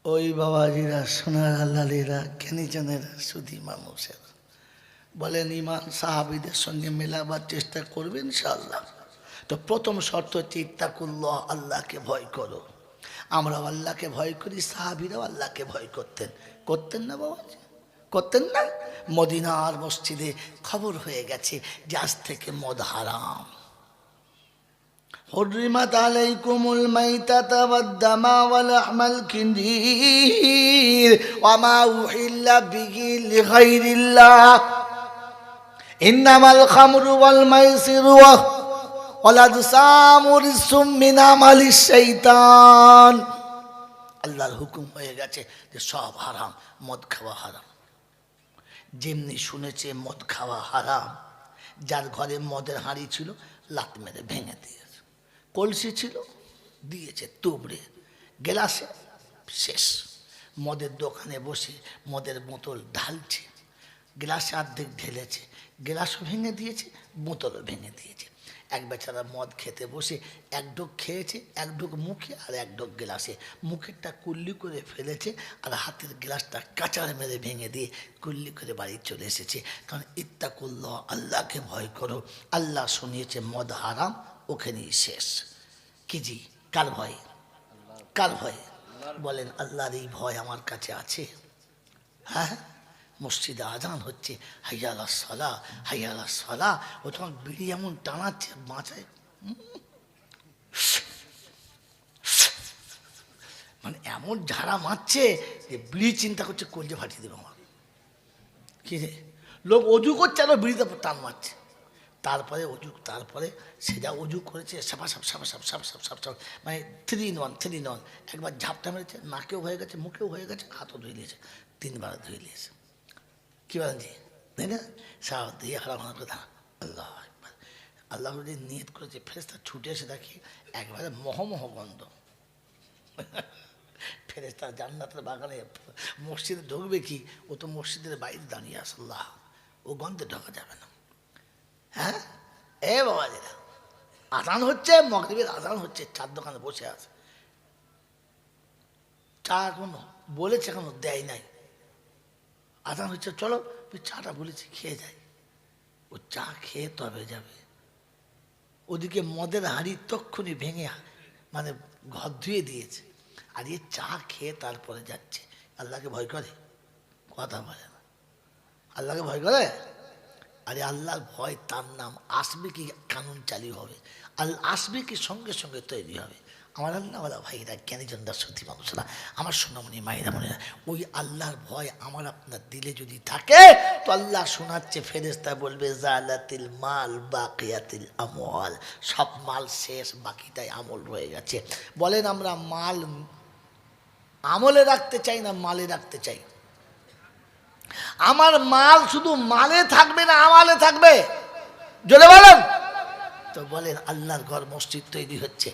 ওই বাবাজিরা, সোনার আল্লাহরা, জ্ঞানীজনেরা, সুধী মানুষের বলেন ঈমান সাহাবীদের সঙ্গে মেলাবার চেষ্টা করবেন ইনশাআল্লাহ। তো প্রথম শর্ত হচ্ছে ইত্তাকুল্লাহ, আল্লাহকে ভয় করো। আমরাও আল্লাহকে ভয় করি, সাহাবীরাও আল্লাহকে ভয় করতেন। করতেন না বাবাজি? করতেন না? মদিনার মসজিদে খবর হয়ে গেছে যে আজ থেকে মদ হারাম। حرمت عليكم الميتة والدم ولحم الخنزير وما أحل به لغير الله إنما الخمر والميسر والأنصاب رجس من عمل الشيطان। আল্লাহর হুকুম হয়ে গেছে যে সব হারাম, মদ খাওয়া হারাম। যেমনি শুনেছে মদ খাওয়া হারাম, যার ঘরে মদের হাঁড়ি ছিল লাত মেরে ভেঙে দিয়েছে, কলসি ছিল দিয়েছে তুবড়ে, গেলাসে শেষ। মদের দোকানে বসে মদের বোতল ঢালছে, গ্লাসে অর্ধেক ঢেলেছে, গ্লাসও ভেঙে দিয়েছে, বোতলও ভেঙে দিয়েছে। এক বেচারা মদ খেতে বসে এক ঢোক খেয়েছে, এক ঢোক মুখে আর এক ঢোক গ্লাসে। মুখেরটা কুল্লি করে ফেলেছে আর হাতের গ্লাসটা কাঁচার মেরে ভেঙে দিয়ে কুল্লি করে বাড়ি চলে এসেছে। কারণ ইত্তাকুল্লাহ, আল্লাহকে ভয় করো। আল্লাহ শুনিয়েছে মদ হারাম, ওখানেই শেষ। কি জি, কার ভয়? কার ভয় বলেন? আল্লাহর এই ভয় আমার কাছে আছে। হ্যাঁ, মসজিদে আজান হচ্ছে, হাইয়া আলাস সালাহ, হাইয়া আলাস সালাহ। ও তোমার বিড়ি এমন টানাচ্ছে মাথায়, মানে এমন ঝাড়া মারছে যে বিড়ি চিন্তা করছে কলজে ফাটিয়ে দেবে আমার। কি রে, লোক অজু করছে আর বিড়িতে টান মারছে। তারপরে অজু, তারপরে সেটা অজু করেছে, সাপা সাপ সাপা সাপ সাপ সাপ সাপ সাপ, মানে 3 in 1 3 in 1। একবার ঝাপটা মেরেছে, নাকেও হয়ে গেছে, মুখেও হয়ে গেছে, হাতও ধুয়ে নিয়েছে, 3বার ধুয়ে নিয়েছে। কি বলেন জি, তাই না? সারা দিয়ে হারাম হওয়ার কথা। আল্লাহ একবার আল্লাহ যে নিয়ত করেছে, ফেরেশতা ছুটে এসে দেখি একবারে মহমহ গন্ধ। ফেরেশতা জান্নাতের বাগানে মসজিদে ঢুকবে কি, ও তো মসজিদের বাইরে দাঁড়িয়ে আছে। আল্লাহ, ও গন্ধে ঢোকা যাবে না। হ্যাঁ, এ বাবাজিরা, আজান হচ্ছে, মাগরিবের আজান হচ্ছে, চার দোকানে বসে আছে, চা এখনো বলেছে, এখনো দেয় নাই। আজান হচ্ছে, চলো চাটা বলেছি খেয়ে যাই। ও চা খেয়ে তবে যাবে। ওদিকে মদের হাঁড়ি তক্ষুনি ভেঙে মানে ঘর ধুয়ে দিয়েছে, আর এ চা খেয়ে তারপরে যাচ্ছে। আল্লাহকে ভয় করে? কথা বলে না। আল্লাহকে ভয় করে? আরে আল্লাহর ভয় তার নাম। আসবে কি কানুন চালু হবে, আসবে কি সঙ্গে সঙ্গে তৈরি হবে। আমার আল্লাহওয়ালা ভাইরা, জ্ঞানীজনরা, সত্যি মানুষরা, আমার সোনামণি মায়েরা মনেরা, ওই আল্লাহর ভয় আমার আপনার দিলে যদি থাকে, তো আল্লাহ শোনাচ্ছে, ফেরেশতা বলবে জালাতিল মাল বাকিয়াতিল আমওয়াল, সব মাল শেষ, বাকিটাই আমল রয়ে গেছে। বলেন, আমরা মাল আমলে রাখতে চাই না মালে রাখতে চাই? আমার মাল শুধু মালে থাকবে না আমালে থাকবে? জোরে বলেন। তো বলেন, আল্লাহর ঘর মসজিদ তৈরি হচ্ছে,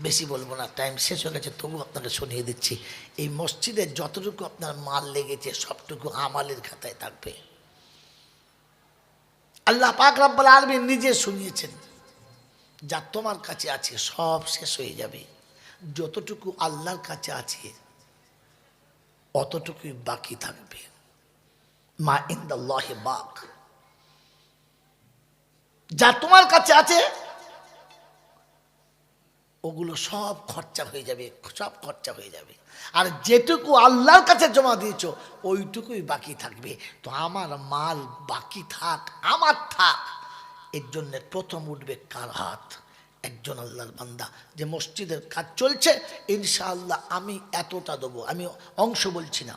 বেশি বলবো না, টাইম শেষ হয়ে গেছে, তবু আপনাকে শুনিয়ে দিচ্ছি। এই মসজিদে যতটুকু আপনার মাল লেগেছে সবটুকু আমালের খাতায় থাকবে। আল্লাহ পাক রব্বুল আলামিন নিজে শুনিয়েছেন, যা তোমার কাছে আছে সব শেষ হয়ে যাবে, যতটুকু আল্লাহর কাছে আছে অতটুকুই বাকি থাকবে। মা ইনদাল্লাহি বাক, যা তোমার কাছে আছে ওগুলো সব খরচা হয়ে যাবে, সব খরচা হয়ে যাবে। আর যেটুকু আল্লাহর কাছে জমা দিয়েছো ওইটুকুই বাকি থাকবে। তো আমার মাল বাকি থাক, আমার থাক, এর জন্য প্রথম উঠবে কার হাত? একজন আল্লাহর বান্দা যে মসজিদের কাজ চলছে, ইনশাআল্লাহ আমি এতটা দেবো, আমি অংশ বলছি না,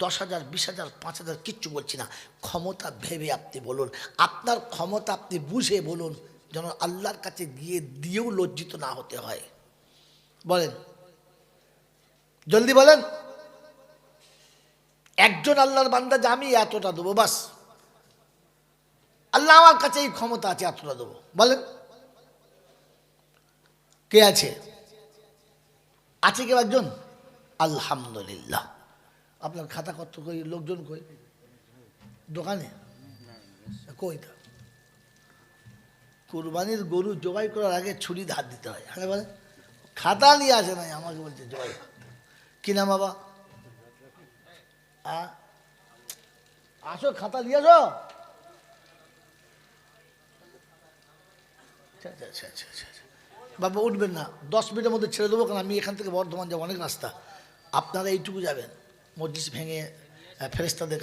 10,000 20,000 5,000 কিচ্ছু বলছি না, ক্ষমতা ভেবে আপনি বলুন, আপনার ক্ষমতা আপনি বুঝে বলুন, যেন আল্লাহর কাছে গিয়ে দিয়েও লজ্জিত না হতে হয়। বলেন, জলদি বলেন। একজন আল্লাহর বান্দা যে আমি এতটা দেবো, বাস আল্লাহ আমার কাছে এই ক্ষমতা আছে, এতটা দেবো, বলেন কে আছে? আছে কেউ একজন? আলহামদুলিল্লাহ। আপনার খাতা কত কই, লোকজন কই? দোকানে কই? তা কুরবানির গরু জবাই করার আগে ছুরি ধার দিতে হয়, হ্যাঁ বলেন। খাতা নিয়ে আসে নাই, আমাকে বলছে জবাই। কি নাম বাবা? আসো, খাতা নিয়ে আসো। বাবা উঠবেন না, 10 মিনিটের মধ্যে ছেড়ে দেবো, কারণ আমি এখান থেকে বর্ধমান যাবো, অনেক রাস্তা। আপনারা এইটুকু যাবেন, মসজিদ ভেঙে ফেরেশতাদের